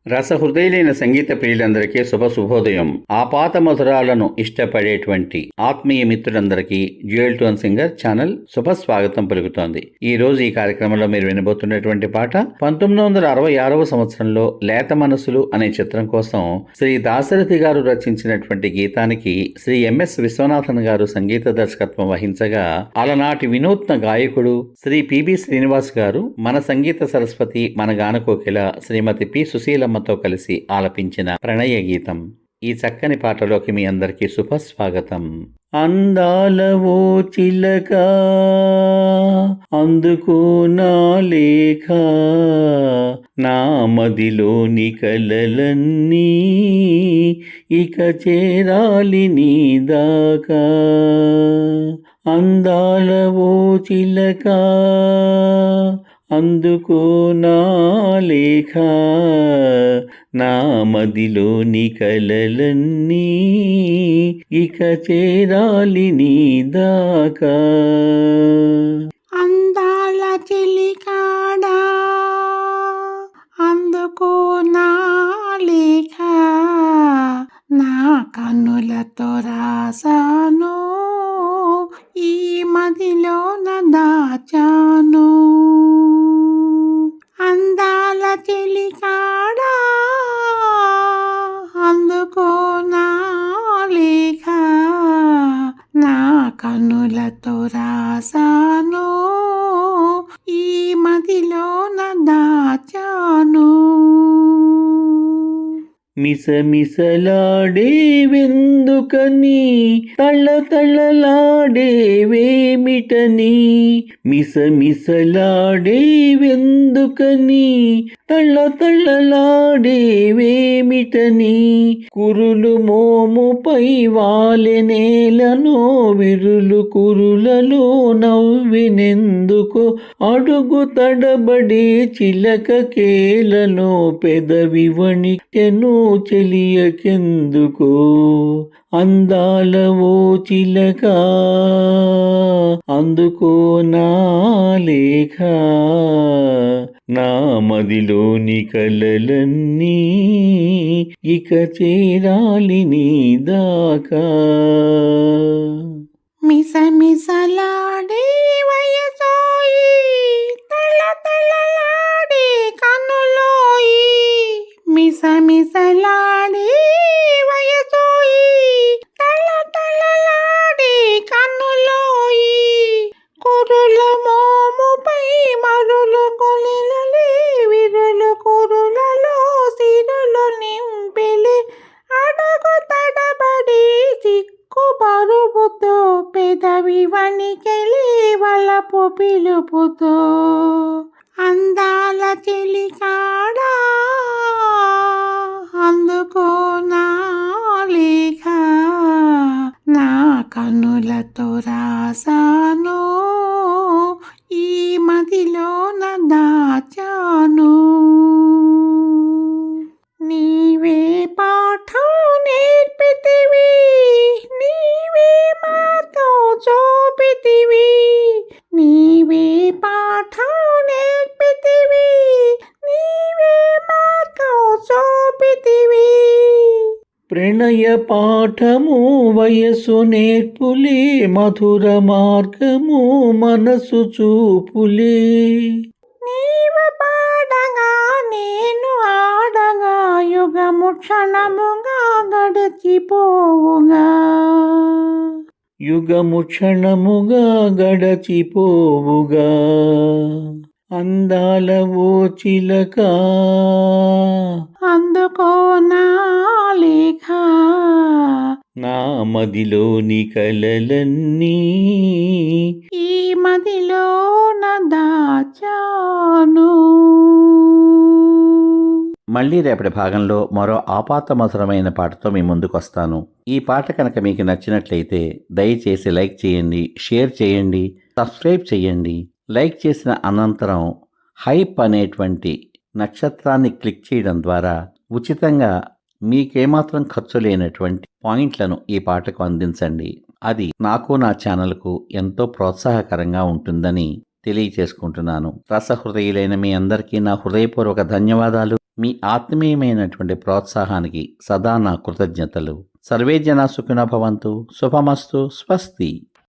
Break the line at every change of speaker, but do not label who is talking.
రసహృదయులైన సంగీత ప్రియులందరికీ శుభోదయం. ఆపాత మధురాలను ఇష్టపడేటువంటి ఆత్మీయ మిత్రులందరికీ డ్యూయల్ టోన్ సింగర్ ఛానల్ స్వాగతం పలుకుతోంది. ఈ రోజు ఈ కార్యక్రమంలో మీరు వినబోతున్నటువంటి పాట 1966వ సంవత్సరంలో లేత మనసులు అనే చిత్రం కోసం శ్రీ దాశరథి గారు రచించినటువంటి గీతానికి శ్రీ ఎంఎస్ విశ్వనాథన్ గారు సంగీత దర్శకత్వం వహించగా, అలనాటి వినూత్న గాయకుడు శ్రీ పిబి శ్రీనివాస్ గారు, మన సంగీత సరస్వతి మన గానకోకిల శ్రీమతి పి సుశీలమ్మతో కలిసి ఆలపించిన ప్రణయ గీతం. ఈ చక్కని పాటలోకి మీ అందరికీ స్వాగతం. అందాల ఓ చిలక అందుకో నా లేఖ, నా మదిలోని కలలన్నీ ఇక చేరాలి నీ దాకా. అందాల ఓ చిలక అందుకో నా లేఖ, నా మదిలోని కలలన్నీ ఇక చేరాలి నీ దాకా.
అందాల చిలికాడా అందుకో నా లేఖ, నా కన్నులతో రాసాను ఈ మదిలోన దాచాను. అందాల చిలికాడా అందుకో నా లేఖ, నా కన్నులతో రాసాను ఈ మదిలోన దాచాను.
మిసమిసలాడే వెందుకని, తళతళలాడే వేమిటని. మిసమిసలాడే వెందుకని, తళతళలాడే వేమిటని. కురులు మోముపై వాలెనేలను, విరులు కురులలో నవ్వినెందుకు. అడుగు తడబడే చిలక కేలను, పెదవి వణికెను చెలియకెందుకో. అందాల ఓ చిలక అందుకో నా లేఖ, నా మదిలోని కలలన్నీ ఇక చేరాలి నీ దాకా.
మిసమిసలాడే వయసోయి, తళతళలాడే కన్నులోయి. మిసమిసలాడే వయసోయి, తళతళలాడే కన్నులోయి. కురుల మోముపై మరులు కొలిలలే, విరులు కురులలో సిరులు నింపెలే. అడుగు తడబడి సిక్కు పరుపుతో, పెదవి వణికెలే వలపు పిలుపుతో. అందాల చిలికాడా అందుకో నా లేఖ, నా కన్నులతో రాసాను ఈ మదిలోన దాచాను. నీవే పాఠం నేర్పితివి, నీవే మాతో చూపితివి. నీవే పాఠం నేర్పితివి, నీవే మాతో చూపితివి.
ప్రణయ పాఠము వయసు నేర్పులే, మధుర మార్గము మనసు చూపులే.
నీవు పాడగా నేను ఆడగా, యుగము క్షణముగా గడిచిపోవుగా.
యుగము క్షణముగా గడచిపోవుగా. అందాల ఓ చిలక
అందుకో నా లేఖ,
నా మదిలోని కలలన్నీ
ఈ మదిలోన దాచాను.
మళ్ళీ రేపటి భాగంలో మరో ఆపాత మధురమైన పాటతో మీ ముందుకొస్తాను. ఈ పాట కనుక మీకు నచ్చినట్లయితే దయచేసి లైక్ చేయండి, షేర్ చేయండి, సబ్స్క్రైబ్ చేయండి. లైక్ చేసిన అనంతరం హైప్ అనేటువంటి నక్షత్రాన్ని క్లిక్ చేయడం ద్వారా ఉచితంగా మీకేమాత్రం ఖర్చు లేనటువంటి పాయింట్లను ఈ పాటకు అందించండి. అది నాకు నా ఛానల్కు ఎంతో ప్రోత్సాహకరంగా ఉంటుందని తెలియచేసుకుంటున్నాను. రసహృదయులైన మీ అందరికీ నా హృదయపూర్వక ధన్యవాదాలు. మీ ఆత్మీయమైనటువంటి ప్రోత్సాహానికి సదా నా కృతజ్ఞతలు. సర్వే జనా సుఖినో భవంతు. శుభమస్తు. స్వస్తి.